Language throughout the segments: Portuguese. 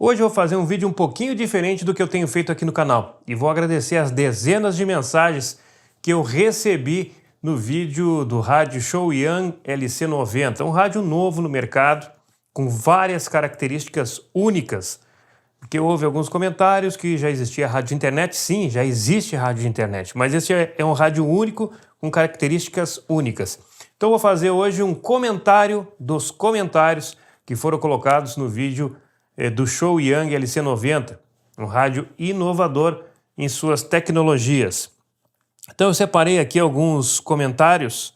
Hoje eu vou fazer um vídeo um pouquinho diferente do que eu tenho feito aqui no canal e vou agradecer as dezenas de mensagens que eu recebi no vídeo do rádio Shuoyang LC90, um rádio novo no mercado com várias características únicas, porque houve alguns comentários que já existia rádio de internet. Sim, já existe rádio de internet, mas esse é um rádio único com características únicas. Então eu vou fazer hoje um comentário dos comentários que foram colocados no vídeo do Shuoyang LC90, um rádio inovador em suas tecnologias. Então eu separei aqui alguns comentários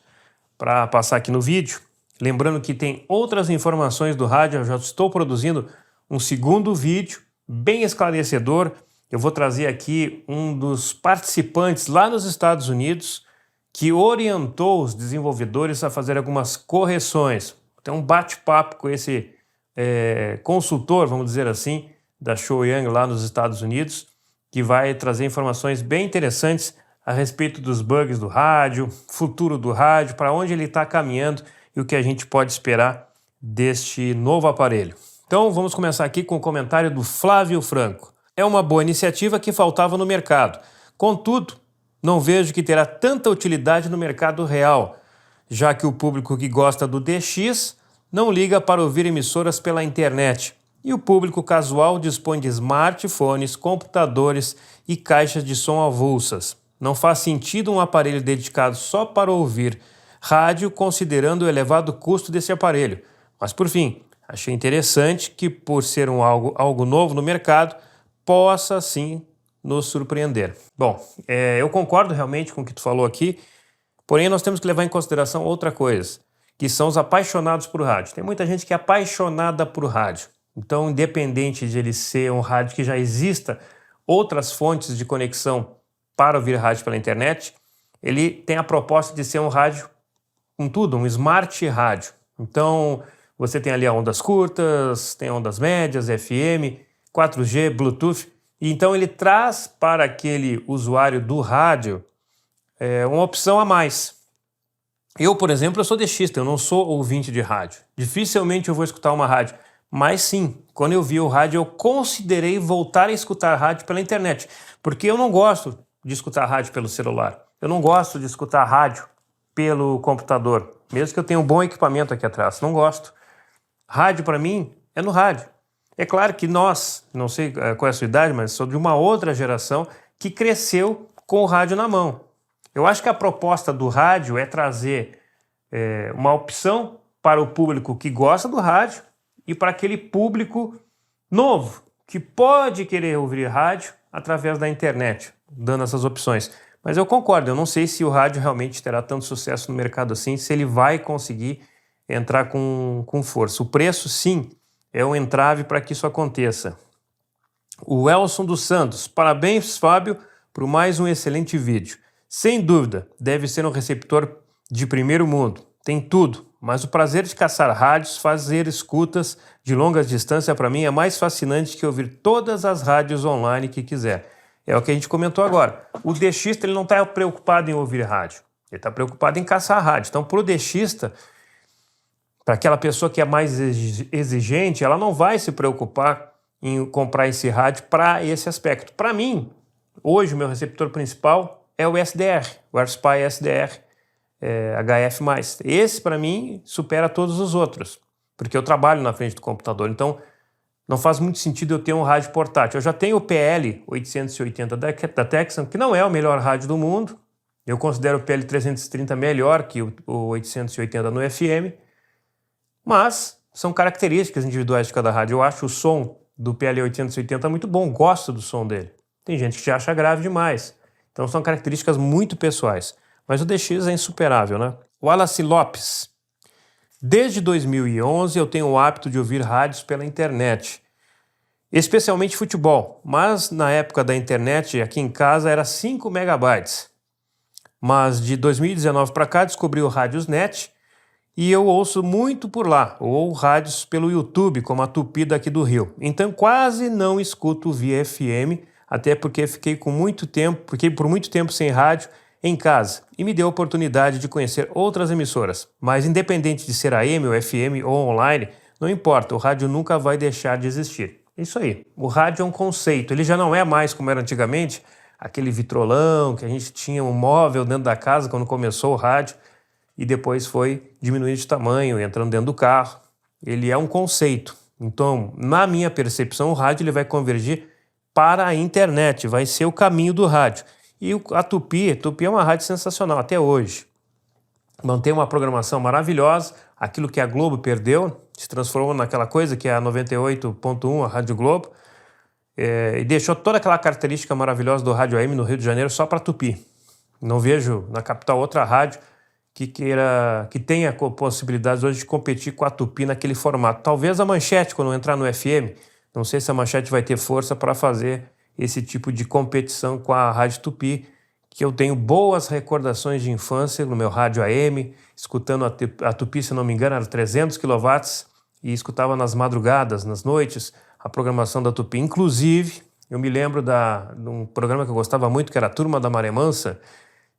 para passar aqui no vídeo, lembrando que tem outras informações do rádio. Eu já estou produzindo um segundo vídeo bem esclarecedor. Eu vou trazer aqui um dos participantes lá nos Estados Unidos que orientou os desenvolvedores a fazer algumas correções. Tem um bate-papo com esse consultor, vamos dizer assim, da Shuoyang lá nos Estados Unidos, que vai trazer informações bem interessantes a respeito dos bugs do rádio, futuro do rádio, para onde ele está caminhando e o que a gente pode esperar deste novo aparelho. Então vamos começar aqui com o comentário do Flávio Franco. É uma boa iniciativa que faltava no mercado. Contudo, não vejo que terá tanta utilidade no mercado real, já que o público que gosta do DX não liga para ouvir emissoras pela internet, e o público casual dispõe de smartphones, computadores e caixas de som avulsas. Não faz sentido um aparelho dedicado só para ouvir rádio, considerando o elevado custo desse aparelho. Mas por fim, achei interessante que, por ser algo novo no mercado, possa sim nos surpreender. Bom, eu concordo realmente com o que tu falou aqui, porém nós temos que levar em consideração outra coisa, que são os apaixonados por rádio. Tem muita gente que é apaixonada por rádio. Então, independente de ele ser um rádio que já exista outras fontes de conexão para ouvir rádio pela internet, ele tem a proposta de ser um rádio com tudo, um smart rádio. Então, você tem ali ondas curtas, tem ondas médias, FM, 4G, Bluetooth. E então ele traz para aquele usuário do rádio uma opção a mais. Eu, por exemplo, eu sou DXista, eu não sou ouvinte de rádio. Dificilmente eu vou escutar uma rádio. Mas sim, quando eu vi o rádio, eu considerei voltar a escutar rádio pela internet. Porque eu não gosto de escutar rádio pelo celular. Eu não gosto de escutar rádio pelo computador. Mesmo que eu tenha um bom equipamento aqui atrás. Não gosto. Rádio, para mim, é no rádio. É claro que nós, não sei qual é a sua idade, mas sou de uma outra geração que cresceu com o rádio na mão. Eu acho que a proposta do rádio é trazer uma opção para o público que gosta do rádio e para aquele público novo que pode querer ouvir rádio através da internet, dando essas opções. Mas eu concordo, eu não sei se o rádio realmente terá tanto sucesso no mercado assim, se ele vai conseguir entrar com força. O preço, sim, é um entrave para que isso aconteça. O Elson dos Santos: parabéns, Fábio, por mais um excelente vídeo. Sem dúvida, deve ser um receptor de primeiro mundo. Tem tudo, mas o prazer de caçar rádios, fazer escutas de longas distâncias, para mim, é mais fascinante que ouvir todas as rádios online que quiser. É o que a gente comentou agora. O DXista, ele não está preocupado em ouvir rádio. Ele está preocupado em caçar rádio. Então, para o DXista, para aquela pessoa que é mais exigente, ela não vai se preocupar em comprar esse rádio para esse aspecto. Para mim, hoje, o meu receptor principal é o SDR, o AirSpy SDR HF+. Esse, para mim, supera todos os outros, porque eu trabalho na frente do computador, então não faz muito sentido eu ter um rádio portátil. Eu já tenho o PL880 da Texan, que não é o melhor rádio do mundo. Eu considero o PL330 melhor que o 880 no FM, mas são características individuais de cada rádio. Eu acho o som do PL880 muito bom, gosto do som dele. Tem gente que já acha grave demais. Então são características muito pessoais. Mas o DX é insuperável, né? O Wallace Lopes: desde 2011 eu tenho o hábito de ouvir rádios pela internet, especialmente futebol, mas na época da internet aqui em casa era 5 megabytes. Mas de 2019 para cá descobri o Rádiosnet e eu ouço muito por lá, ou rádios pelo YouTube, como a Tupi daqui do Rio. Então quase não escuto via FM, até porque fiquei por muito tempo sem rádio em casa e me deu a oportunidade de conhecer outras emissoras. Mas independente de ser AM ou FM ou online, não importa, o rádio nunca vai deixar de existir. Isso aí, o rádio é um conceito, ele já não é mais como era antigamente, aquele vitrolão que a gente tinha um móvel dentro da casa quando começou o rádio e depois foi diminuindo de tamanho, entrando dentro do carro. Ele é um conceito. Então, na minha percepção, o rádio ele vai convergir para a internet, vai ser o caminho do rádio. E a Tupi é uma rádio sensacional até hoje. Mantém uma programação maravilhosa, aquilo que a Globo perdeu, se transformou naquela coisa que é a 98.1, a Rádio Globo, e deixou toda aquela característica maravilhosa do rádio AM no Rio de Janeiro só para Tupi. Não vejo na capital outra rádio que tenha possibilidades hoje de competir com a Tupi naquele formato. Talvez a Manchete, quando entrar no FM, não sei se a Manchete vai ter força para fazer esse tipo de competição com a Rádio Tupi, que eu tenho boas recordações de infância no meu rádio AM, escutando a Tupi, se não me engano, era 300 kW, e escutava nas madrugadas, nas noites, a programação da Tupi. Inclusive, eu me lembro de um programa que eu gostava muito, que era a Turma da Maré Mansa,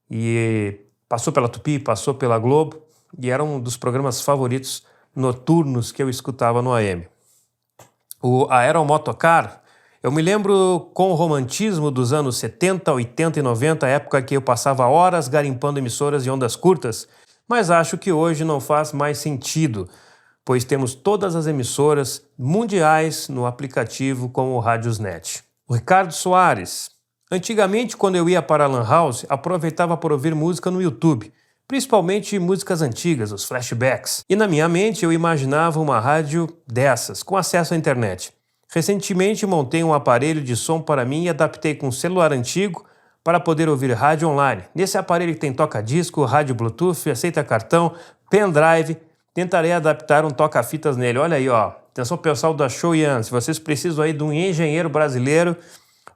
e passou pela Tupi, passou pela Globo, e era um dos programas favoritos noturnos que eu escutava no AM. O Aeromotocar, eu me lembro com o romantismo dos anos 70, 80 e 90, época que eu passava horas garimpando emissoras de ondas curtas, mas acho que hoje não faz mais sentido, pois temos todas as emissoras mundiais no aplicativo como o Radiosnet. O Ricardo Soares. Antigamente, quando eu ia para a Lan House, aproveitava por ouvir música no YouTube, principalmente músicas antigas, os flashbacks. E na minha mente eu imaginava uma rádio dessas, com acesso à internet. Recentemente montei um aparelho de som para mim e adaptei com um celular antigo para poder ouvir rádio online. Nesse aparelho que tem toca-disco, rádio Bluetooth, aceita cartão, pendrive. Tentarei adaptar um toca-fitas nele. Olha aí, ó. Atenção pessoal da Show Yan, se vocês precisam aí de um engenheiro brasileiro,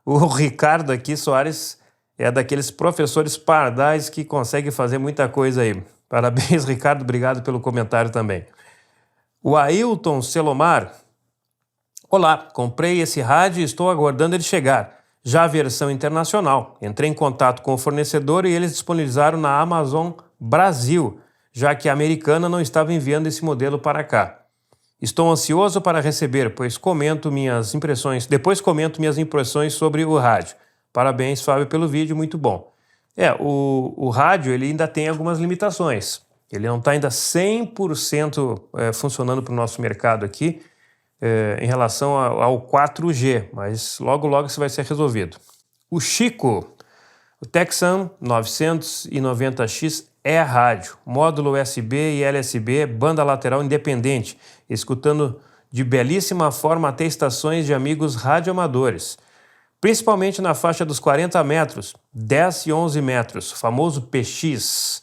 o Ricardo aqui, Soares, é daqueles professores pardais que consegue fazer muita coisa aí. Parabéns, Ricardo, obrigado pelo comentário também. O Ailton Selomar. Olá, comprei esse rádio e estou aguardando ele chegar. Já a versão internacional. Entrei em contato com o fornecedor e eles disponibilizaram na Amazon Brasil, já que a americana não estava enviando esse modelo para cá. Estou ansioso para receber, depois comento minhas impressões sobre o rádio. Parabéns, Fábio, pelo vídeo, muito bom. O rádio ele ainda tem algumas limitações. Ele não está ainda 100% funcionando para o nosso mercado aqui em relação ao 4G, mas logo logo isso vai ser resolvido. O Chico, o Texan 990X é rádio, módulo USB e LSB, banda lateral independente, escutando de belíssima forma até estações de amigos radioamadores, principalmente na faixa dos 40 metros, 10 e 11 metros, famoso PX.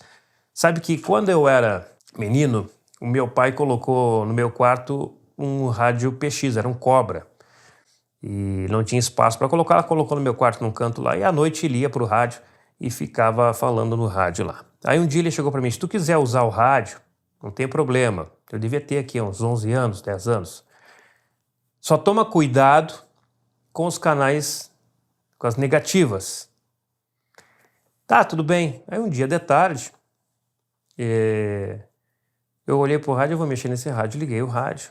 Sabe que quando eu era menino, o meu pai colocou no meu quarto um rádio PX, era um Cobra, e não tinha espaço para colocar, ela colocou no meu quarto num canto lá, e à noite ele ia para o rádio e ficava falando no rádio lá. Aí um dia ele chegou para mim, se tu quiser usar o rádio, não tem problema, eu devia ter aqui uns 11 anos, 10 anos, só toma cuidado com os canais, com as negativas. Tá, tudo bem. Aí um dia de tarde, eu olhei pro rádio, eu vou mexer nesse rádio, liguei o rádio,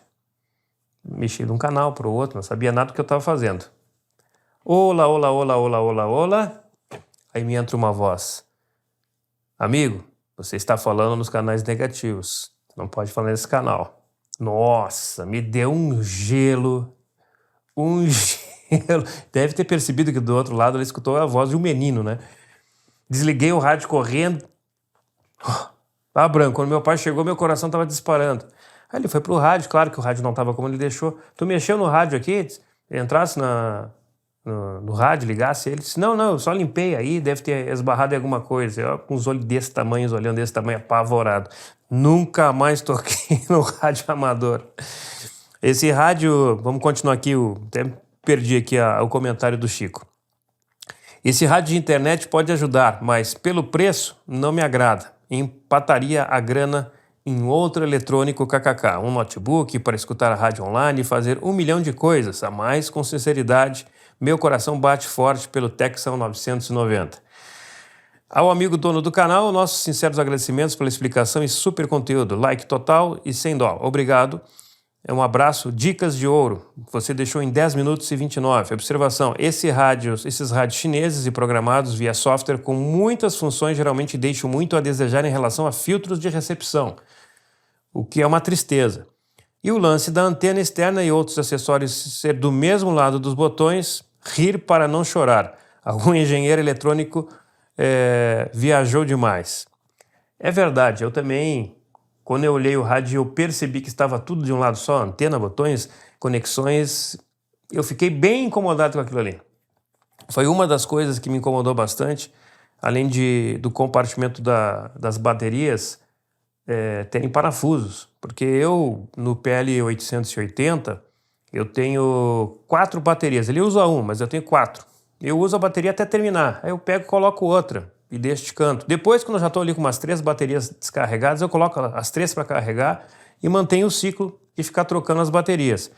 mexi de um canal para o outro, não sabia nada do que eu estava fazendo. Olá, olá, olá, olá, olá, olá. Aí me entra uma voz. Amigo, você está falando nos canais negativos. Não pode falar nesse canal. Nossa, me deu um gelo. Um gelo. Deve ter percebido que do outro lado ele escutou a voz de um menino, né? Desliguei o rádio correndo. Tá branco. Quando meu pai chegou, meu coração estava disparando. Aí ele foi pro rádio, claro que o rádio não estava como ele deixou. Tu mexeu no rádio aqui? Entrasse no rádio, ligasse ele? Disse, não, eu só limpei aí, deve ter esbarrado em alguma coisa. Eu com os olhos desse tamanho, olhando desse tamanho, apavorado. Nunca mais toquei no rádio amador. Esse rádio, vamos continuar aqui, até perdi aqui o comentário do Chico. Esse rádio de internet pode ajudar, mas pelo preço não me agrada. Empataria a grana em outro eletrônico kkk, um notebook para escutar a rádio online e fazer 1 milhão de coisas a mais com sinceridade. Meu coração bate forte pelo Texan 990. Ao amigo dono do canal, nossos sinceros agradecimentos pela explicação e super conteúdo. Like total e sem dó. Obrigado. Um abraço, dicas de ouro. Você deixou em 10 minutos e 29. Observação, esses rádios chineses e programados via software com muitas funções geralmente deixam muito a desejar em relação a filtros de recepção, o que é uma tristeza. E o lance da antena externa e outros acessórios ser do mesmo lado dos botões, rir para não chorar. Algum engenheiro eletrônico viajou demais. É verdade, eu também... Quando eu olhei o rádio, eu percebi que estava tudo de um lado só, antena, botões, conexões. Eu fiquei bem incomodado com aquilo ali. Foi uma das coisas que me incomodou bastante, além do compartimento das baterias terem parafusos. Porque eu, no PL880, eu tenho 4 baterias. Ele usa uma, mas eu tenho 4. Eu uso a bateria até terminar. Aí eu pego e coloco outra e deixo de canto. Depois, quando eu já estou ali com umas 3 baterias descarregadas, eu coloco as 3 para carregar e mantenho o ciclo de ficar trocando as baterias.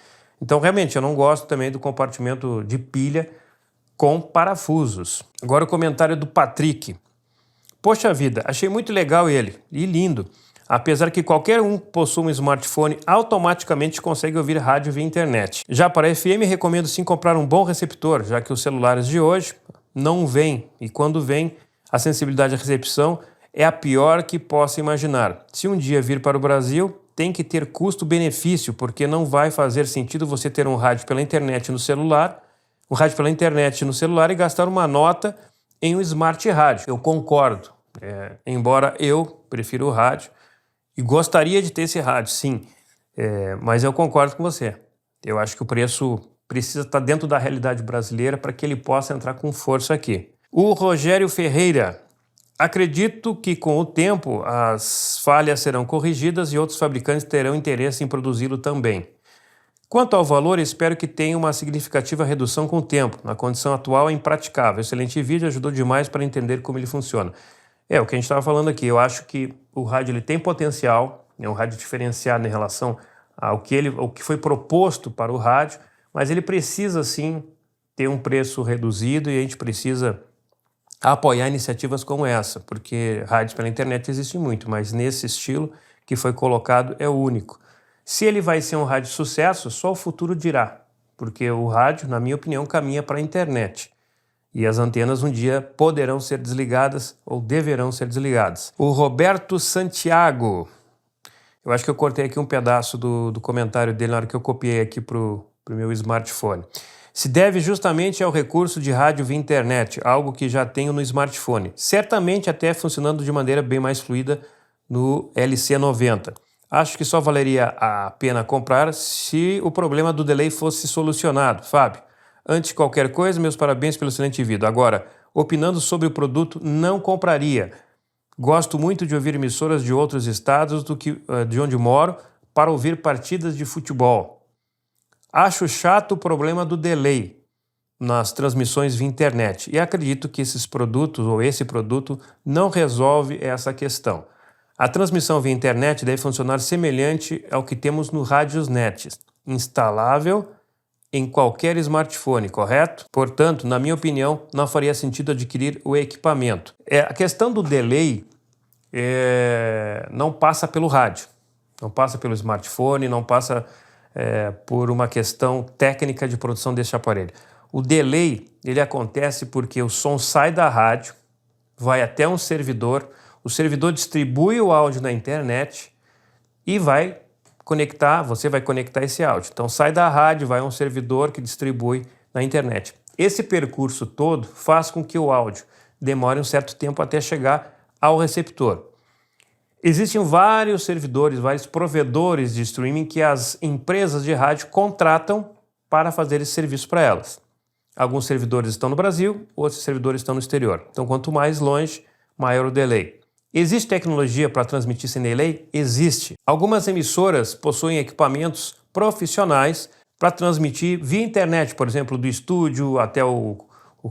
Então, realmente, eu não gosto também do compartimento de pilha com parafusos. Agora o comentário do Patrick. Poxa vida, achei muito legal ele e lindo. Apesar que qualquer um que possua um smartphone automaticamente consegue ouvir rádio via internet. Já para FM, recomendo sim comprar um bom receptor, já que os celulares de hoje não vêm, e quando vêm, a sensibilidade à recepção é a pior que possa imaginar. Se um dia vir para o Brasil, tem que ter custo-benefício, porque não vai fazer sentido você ter um rádio pela internet no celular, e gastar uma nota em um smart rádio. Eu concordo, embora eu prefira o rádio e gostaria de ter esse rádio, sim, mas eu concordo com você. Eu acho que o preço precisa estar dentro da realidade brasileira para que ele possa entrar com força aqui. O Rogério Ferreira. Acredito que com o tempo as falhas serão corrigidas e outros fabricantes terão interesse em produzi-lo também. Quanto ao valor, espero que tenha uma significativa redução com o tempo. Na condição atual é impraticável. Excelente vídeo, ajudou demais para entender como ele funciona. O que a gente estava falando aqui. Eu acho que o rádio ele tem potencial, é um rádio diferenciado em relação ao que foi proposto para o rádio, mas ele precisa sim ter um preço reduzido e a gente precisa apoiar iniciativas como essa, porque rádios pela internet existem muito, mas nesse estilo que foi colocado é o único. Se ele vai ser um rádio de sucesso, só o futuro dirá, porque o rádio, na minha opinião, caminha para a internet. E as antenas um dia poderão ser desligadas ou deverão ser desligadas. O Roberto Santiago, eu acho que eu cortei aqui um pedaço do comentário dele na hora que eu copiei aqui para o meu smartphone. Se deve justamente ao recurso de rádio via internet, algo que já tenho no smartphone. Certamente até funcionando de maneira bem mais fluida no LC90. Acho que só valeria a pena comprar se o problema do delay fosse solucionado. Fábio, antes de qualquer coisa, meus parabéns pelo excelente vídeo. Agora, opinando sobre o produto, não compraria. Gosto muito de ouvir emissoras de outros estados do que de onde moro para ouvir partidas de futebol. Acho chato o problema do delay nas transmissões via internet e acredito que esse produto não resolve essa questão. A transmissão via internet deve funcionar semelhante ao que temos no Radiosnet, instalável em qualquer smartphone, correto? Portanto, na minha opinião, não faria sentido adquirir o equipamento. A questão do delay não passa pelo rádio, não passa pelo smartphone, não passa por uma questão técnica de produção deste aparelho. O delay ele acontece porque o som sai da rádio, vai até um servidor, o servidor distribui o áudio na internet e você vai conectar esse áudio. Então sai da rádio, vai a um servidor que distribui na internet. Esse percurso todo faz com que o áudio demore um certo tempo até chegar ao receptor. Existem vários servidores, vários provedores de streaming que as empresas de rádio contratam para fazer esse serviço para elas. Alguns servidores estão no Brasil, outros servidores estão no exterior. Então, quanto mais longe, maior o delay. Existe tecnologia para transmitir sem delay? Existe. Algumas emissoras possuem equipamentos profissionais para transmitir via internet, por exemplo, do estúdio até o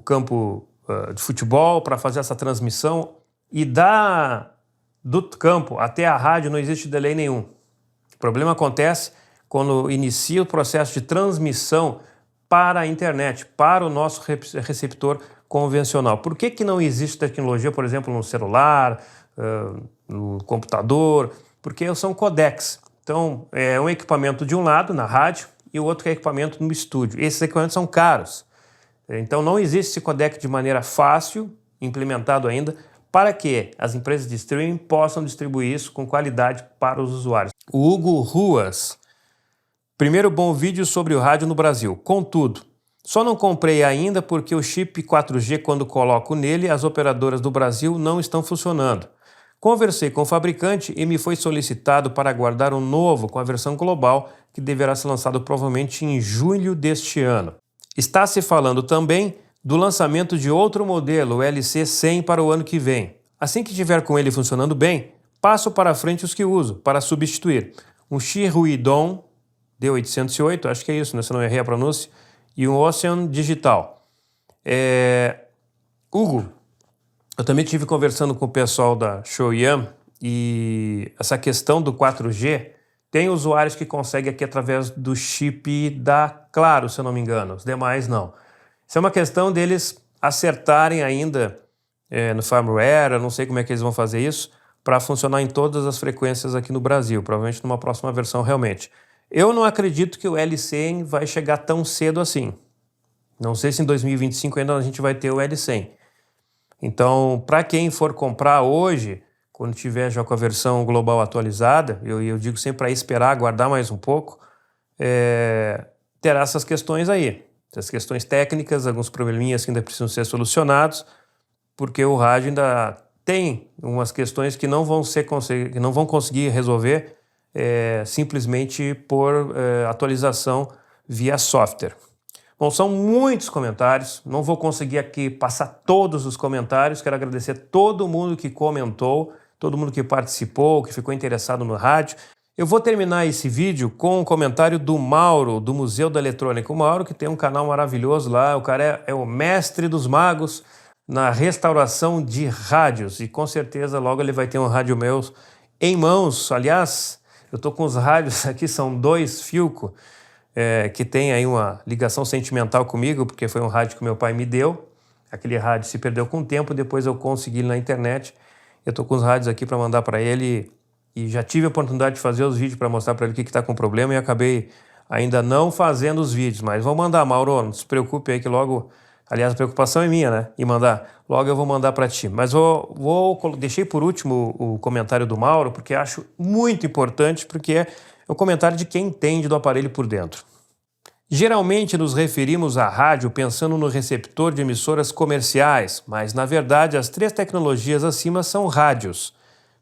campo de futebol, para fazer essa transmissão e do campo até a rádio não existe delay nenhum. O problema acontece quando inicia o processo de transmissão para a internet, para o nosso receptor convencional. Por que não existe tecnologia, por exemplo, no celular, no computador? Porque são codecs. Então, é um equipamento de um lado, na rádio, e o outro é equipamento no estúdio. Esses equipamentos são caros. Então, não existe esse codec de maneira fácil, implementado ainda, para que as empresas de streaming possam distribuir isso com qualidade para os usuários. O Hugo Ruas. Primeiro bom vídeo sobre o rádio no Brasil. Contudo, só não comprei ainda porque o chip 4G, quando coloco nele, as operadoras do Brasil não estão funcionando. Conversei com o fabricante e me foi solicitado para aguardar um novo com a versão global, que deverá ser lançado provavelmente em julho deste ano. Está se falando também do lançamento de outro modelo, o LC100, para o ano que vem. Assim que estiver com ele funcionando bem, passo para frente os que uso, para substituir. Um Chiruidon D808, acho que é isso, né? Se não errei a pronúncia, e um Ocean Digital. Hugo, eu também estive conversando com o pessoal da Showyang e essa questão do 4G, tem usuários que conseguem aqui através do chip da Claro, se eu não me engano, os demais não. Isso é uma questão deles acertarem ainda no firmware, eu não sei como é que eles vão fazer isso, para funcionar em todas as frequências aqui no Brasil, provavelmente numa próxima versão realmente. Eu não acredito que o L100 vai chegar tão cedo assim. Não sei se em 2025 ainda a gente vai ter o L100. Então, para quem for comprar hoje, quando tiver já com a versão global atualizada, eu digo sempre para esperar, aguardar mais um pouco, terá essas questões aí. Essas questões técnicas, alguns probleminhas que ainda precisam ser solucionados, porque o rádio ainda tem umas questões que não vão conseguir resolver simplesmente por atualização via software. Bom, são muitos comentários, não vou conseguir aqui passar todos os comentários, quero agradecer a todo mundo que comentou, todo mundo que participou, que ficou interessado no rádio. Eu vou terminar esse vídeo com um comentário do Mauro, do Museu da Eletrônica. O Mauro, que tem um canal maravilhoso lá, o cara é o mestre dos magos na restauração de rádios, e com certeza logo ele vai ter um rádio meu em mãos. Aliás, eu estou com os rádios aqui, são 2 Philco, que tem aí uma ligação sentimental comigo, porque foi um rádio que meu pai me deu. Aquele rádio se perdeu com o tempo, depois eu consegui na internet. Eu estou com os rádios aqui para mandar para ele e já tive a oportunidade de fazer os vídeos para mostrar para ele o que está com problema e acabei ainda não fazendo os vídeos, mas vou mandar, Mauro, não se preocupe aí que logo, aliás, a preocupação é minha, né? E mandar, logo eu vou mandar para ti. Mas deixei por último o comentário do Mauro, porque acho muito importante, porque é um comentário de quem entende do aparelho por dentro. Geralmente nos referimos à rádio pensando no receptor de emissoras comerciais, mas na verdade as 3 tecnologias acima são rádios.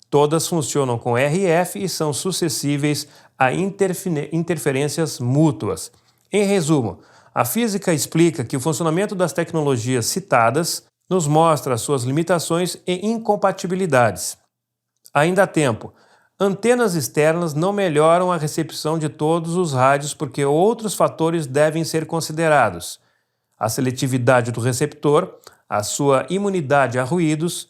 Todas funcionam com RF e são suscetíveis a interferências mútuas. Em resumo, a física explica que o funcionamento das tecnologias citadas nos mostra suas limitações e incompatibilidades. Ainda há tempo. Antenas externas não melhoram a recepção de todos os rádios porque outros fatores devem ser considerados: a seletividade do receptor, a sua imunidade a ruídos,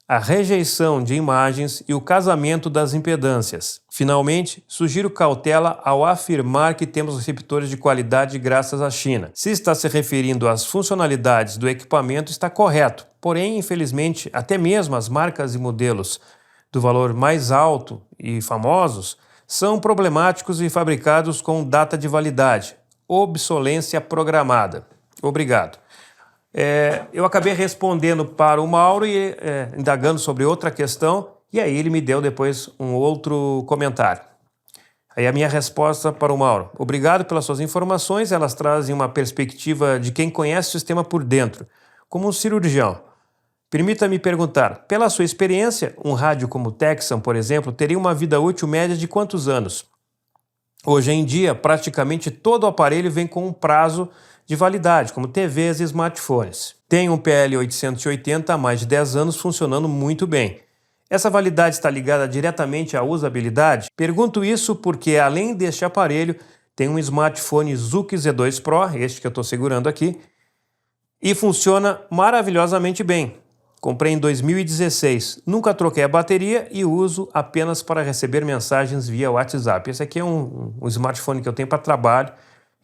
a rejeição de imagens e o casamento das impedâncias. Finalmente, sugiro cautela ao afirmar que temos receptores de qualidade graças à China. Se está se referindo às funcionalidades do equipamento, está correto. Porém, infelizmente, até mesmo as marcas e modelos do valor mais alto e famosos são problemáticos e fabricados com data de validade, obsolência programada. Obrigado. Eu acabei respondendo para o Mauro e indagando sobre outra questão, e aí ele me deu depois um outro comentário. Aí a minha resposta para o Mauro: obrigado pelas suas informações, elas trazem uma perspectiva de quem conhece o sistema por dentro, como um cirurgião. Permita-me perguntar, pela sua experiência, um rádio como o Texan, por exemplo, teria uma vida útil média de quantos anos? Hoje em dia, praticamente todo o aparelho vem com um prazo de validade, como TVs e smartphones. Tem um PL880 há mais de 10 anos funcionando muito bem. Essa validade está ligada diretamente à usabilidade? Pergunto isso porque, além deste aparelho, tem um smartphone Zuki Z2 Pro, este que eu estou segurando aqui, e funciona maravilhosamente bem. Comprei em 2016, nunca troquei a bateria e uso apenas para receber mensagens via WhatsApp. Esse aqui é um smartphone que eu tenho para trabalho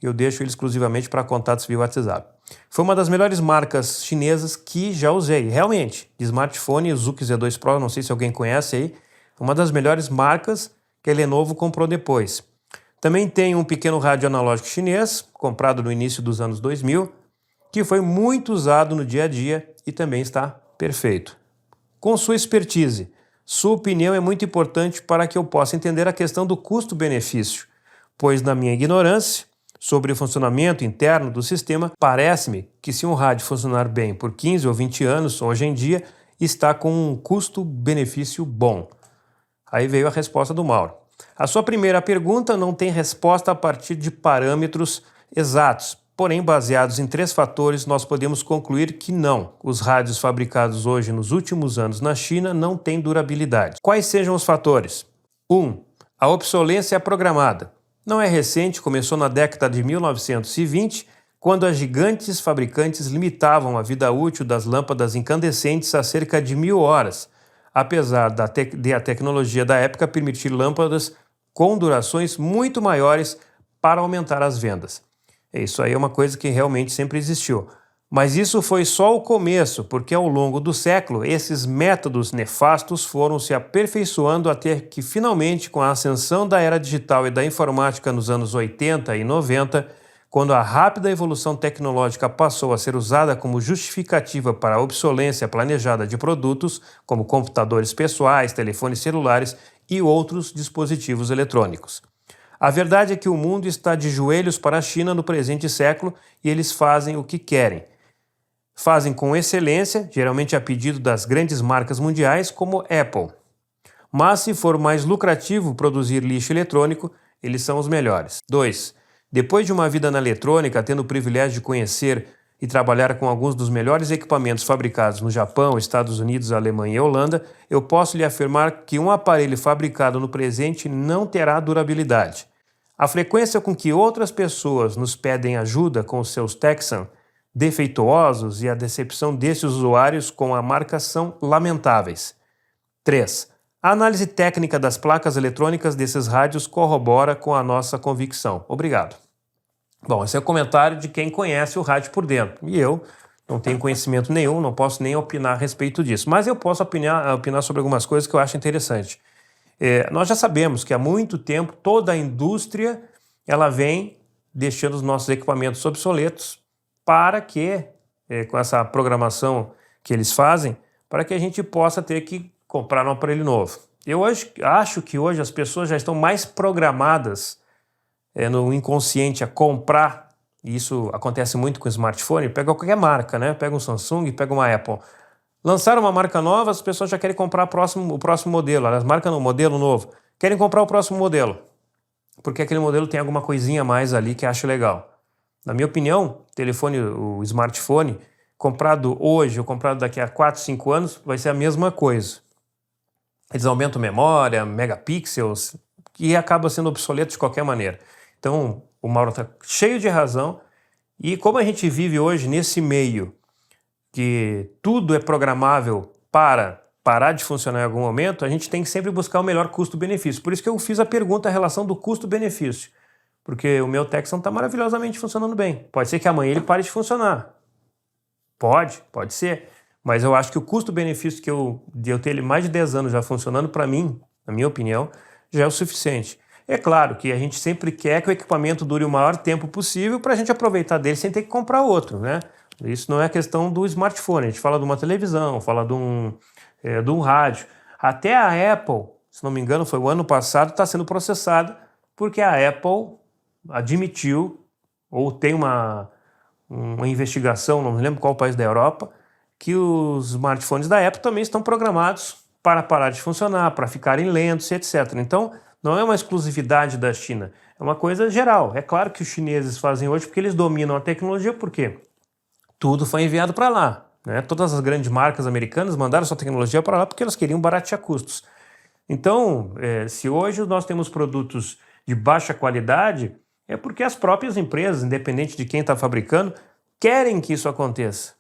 e eu deixo ele exclusivamente para contatos via WhatsApp. Foi uma das melhores marcas chinesas que já usei, realmente, de smartphone, o Zuki Z2 Pro, não sei se alguém conhece aí, uma das melhores marcas que a Lenovo comprou depois. Também tem um pequeno rádio analógico chinês, comprado no início dos anos 2000, que foi muito usado no dia a dia e também está perfeito. Com sua expertise, sua opinião é muito importante para que eu possa entender a questão do custo-benefício, pois na minha ignorância sobre o funcionamento interno do sistema, parece-me que se um rádio funcionar bem por 15 ou 20 anos, hoje em dia, está com um custo-benefício bom. Aí veio a resposta do Mauro. A sua primeira pergunta não tem resposta a partir de parâmetros exatos, porém, baseados em 3 fatores, nós podemos concluir que não. Os rádios fabricados hoje nos últimos anos na China não têm durabilidade. Quais sejam os fatores? 1. A obsolescência programada. Não é recente, começou na década de 1920, quando as gigantes fabricantes limitavam a vida útil das lâmpadas incandescentes a cerca de 1000 horas, apesar de a tecnologia da época permitir lâmpadas com durações muito maiores para aumentar as vendas. Isso aí é uma coisa que realmente sempre existiu. Mas isso foi só o começo, porque ao longo do século, esses métodos nefastos foram se aperfeiçoando até que, finalmente, com a ascensão da era digital e da informática nos anos 80 e 90, quando a rápida evolução tecnológica passou a ser usada como justificativa para a obsolescência planejada de produtos, como computadores pessoais, telefones celulares e outros dispositivos eletrônicos. A verdade é que o mundo está de joelhos para a China no presente século e eles fazem o que querem. Fazem com excelência, geralmente a pedido das grandes marcas mundiais como Apple. Mas se for mais lucrativo produzir lixo eletrônico, eles são os melhores. 2. Depois de uma vida na eletrônica, tendo o privilégio de conhecer e trabalhar com alguns dos melhores equipamentos fabricados no Japão, Estados Unidos, Alemanha e Holanda, eu posso lhe afirmar que um aparelho fabricado no presente não terá durabilidade. A frequência com que outras pessoas nos pedem ajuda com os seus Texan defeituosos e a decepção desses usuários com a marca são lamentáveis. 3. A análise técnica das placas eletrônicas desses rádios corrobora com a nossa convicção. Obrigado. Bom, esse é o comentário de quem conhece o rádio por dentro. E eu não tenho conhecimento nenhum, não posso nem opinar a respeito disso. Mas eu posso opinar sobre algumas coisas que eu acho interessante. Nós já sabemos que há muito tempo toda a indústria ela vem deixando os nossos equipamentos obsoletos para que, com essa programação que eles fazem, para que a gente possa ter que comprar um aparelho novo. Eu acho que hoje as pessoas já estão mais programadas no inconsciente a comprar, e isso acontece muito com o smartphone, pega qualquer marca, né? Pega um Samsung, pega uma Apple. Lançaram uma marca nova, as pessoas já querem comprar o próximo modelo, as marcas no modelo novo, querem comprar o próximo modelo, porque aquele modelo tem alguma coisinha a mais ali que acha legal. Na minha opinião, o smartphone, comprado hoje ou comprado daqui a 4, 5 anos, vai ser a mesma coisa. Eles aumentam memória, megapixels, e acaba sendo obsoleto de qualquer maneira. Então, o Mauro está cheio de razão, e como a gente vive hoje nesse meio que tudo é programável para parar de funcionar em algum momento, a gente tem que sempre buscar o melhor custo-benefício. Por isso que eu fiz a pergunta a relação do custo-benefício. Porque o meu Texan está maravilhosamente funcionando bem. Pode ser que amanhã ele pare de funcionar. Pode ser. Mas eu acho que o custo-benefício de eu ter ele mais de 10 anos já funcionando, para mim, na minha opinião, já é o suficiente. É claro que a gente sempre quer que o equipamento dure o maior tempo possível para a gente aproveitar dele sem ter que comprar outro, né? Isso não é questão do smartphone. A gente fala de uma televisão, fala de um rádio. Até a Apple, se não me engano, foi o ano passado, está sendo processada porque a Apple admitiu, ou tem uma investigação, não me lembro qual país da Europa, que os smartphones da Apple também estão programados para parar de funcionar, para ficarem lentos, etc. Então, não é uma exclusividade da China, é uma coisa geral. É claro que os chineses fazem hoje porque eles dominam a tecnologia, porque tudo foi enviado para lá, né? Todas as grandes marcas americanas mandaram sua tecnologia para lá porque elas queriam baratear custos. Então, se hoje nós temos produtos de baixa qualidade, é porque as próprias empresas, independente de quem está fabricando, querem que isso aconteça.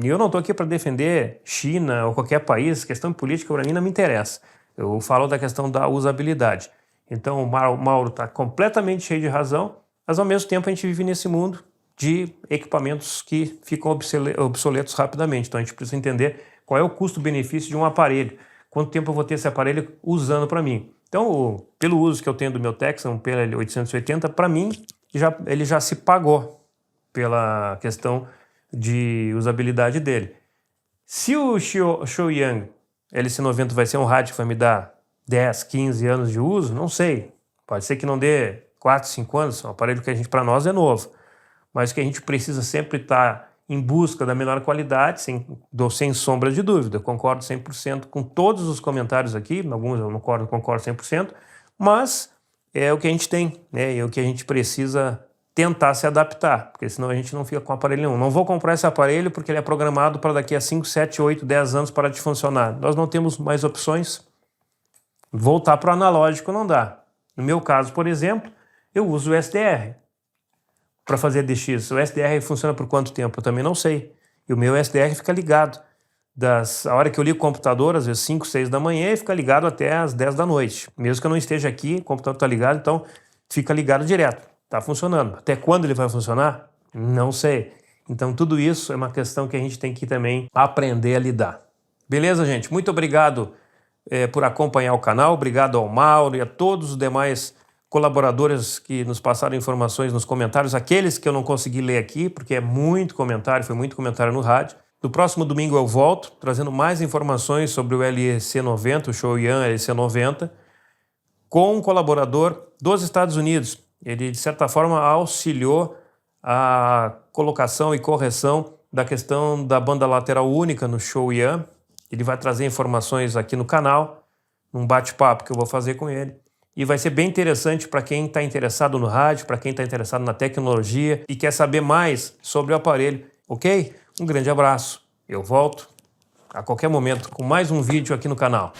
E eu não estou aqui para defender China ou qualquer país, questão política para mim não me interessa. Eu falo da questão da usabilidade. Então o Mauro está completamente cheio de razão, mas ao mesmo tempo a gente vive nesse mundo de equipamentos que ficam obsoletos rapidamente. Então a gente precisa entender qual é o custo-benefício de um aparelho. Quanto tempo eu vou ter esse aparelho usando para mim? Então, pelo uso que eu tenho do meu Texan PL880, para mim, ele já se pagou pela questão de usabilidade dele. Se o Shuoyang LC90 vai ser um rádio que vai me dar 10, 15 anos de uso, não sei. Pode ser que não dê 4, 5 anos, é um aparelho que para nós é novo. Mas que a gente precisa sempre estar em busca da melhor qualidade, sem sombra de dúvida. Eu concordo 100% com todos os comentários aqui, alguns eu não concordo 100%, mas é o que a gente tem, né? É o que a gente precisa tentar se adaptar, porque senão a gente não fica com aparelho nenhum. Não vou comprar esse aparelho porque ele é programado para daqui a 5, 7, 8, 10 anos parar de funcionar. Nós não temos mais opções. Voltar para o analógico não dá. No meu caso, por exemplo, eu uso o SDR para fazer DX. O SDR funciona por quanto tempo? Eu também não sei. E o meu SDR fica ligado a hora que eu ligo o computador, às vezes 5, 6 da manhã, e fica ligado até às 10 da noite. Mesmo que eu não esteja aqui, o computador está ligado, então fica ligado direto. Está funcionando. Até quando ele vai funcionar? Não sei. Então tudo isso é uma questão que a gente tem que também aprender a lidar. Beleza, gente? Muito obrigado por acompanhar o canal. Obrigado ao Mauro e a todos os demais colaboradores que nos passaram informações nos comentários, aqueles que eu não consegui ler aqui, porque foi muito comentário no rádio. No próximo domingo eu volto, trazendo mais informações sobre o LC90, o Shuoyang LC90, com um colaborador dos Estados Unidos. Ele, de certa forma, auxiliou a colocação e correção da questão da banda lateral única no Shuoyang. Ele vai trazer informações aqui no canal, num bate-papo que eu vou fazer com ele. E vai ser bem interessante para quem está interessado no rádio, para quem está interessado na tecnologia e quer saber mais sobre o aparelho, ok? Um grande abraço. Eu volto a qualquer momento com mais um vídeo aqui no canal.